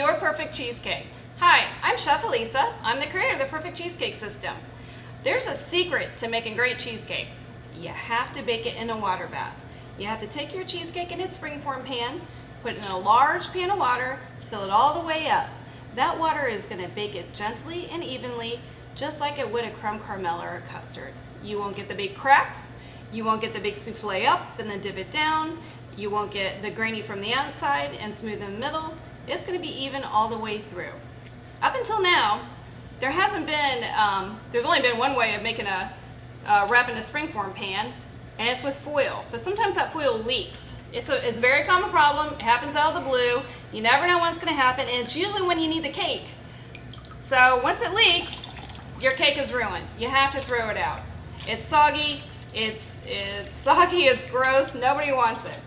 your perfect cheesecake. Hi, I'm Chef Elisa. I'm the creator of the Perfect Cheesecake System. There's a secret to making great cheesecake. You have to bake it in a water bath. You have to take your cheesecake in its springform pan, put it in a large pan of water, fill it all the way up. That water is going to bake it gently and evenly, just like it would a creme caramel or a custard. You won't get the big cracks. You won't get the big souffle up and then dip it down. You won't get the grainy from the outside and smooth in the middle. It's going to be even all the way through. Up until now, there's only been one way of making a wrap in a springform pan, and it's with foil. But sometimes that foil leaks. It's a very common problem. It happens out of the blue. You never know when it's going to happen, and it's usually when you need the cake. So once it leaks, your cake is ruined. You have to throw it out. It's soggy. It's soggy. It's gross. Nobody wants it.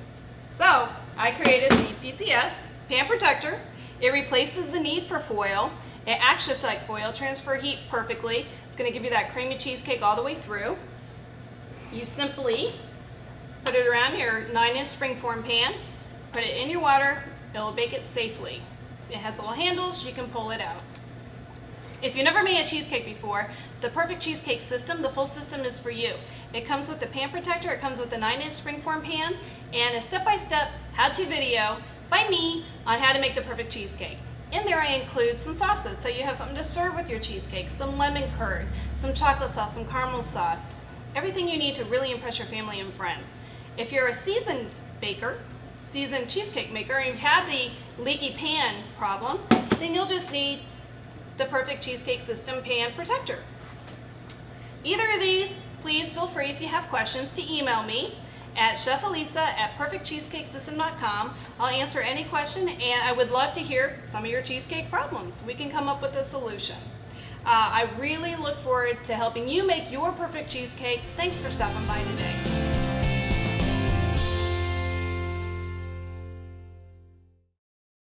So I created the PCS pan protector. It replaces the need for foil. It acts just like foil, transfer heat perfectly. It's going to give you that creamy cheesecake all the way through. You simply put it around your 9-inch springform pan, put it in your water, it'll bake it safely. It has little handles, you can pull it out. If you've never made a cheesecake before, the Perfect Cheesecake System, the full system is for you. It comes with the pan protector, it comes with the 9-inch springform pan, and a step-by-step how-to video by me on how to make the perfect cheesecake. In there I include some sauces, so you have something to serve with your cheesecake, some lemon curd, some chocolate sauce, some caramel sauce, everything you need to really impress your family and friends. If you're a seasoned baker, seasoned cheesecake maker, and you've had the leaky pan problem, then you'll just need the Perfect Cheesecake System pan protector. Either of these, please feel free if you have questions to email me at chefalisa@perfectcheesecakesystem.com. I'll answer any question, and I would love to hear some of your cheesecake problems. We can come up with a solution. I really look forward to helping you make your perfect cheesecake. Thanks for stopping by today.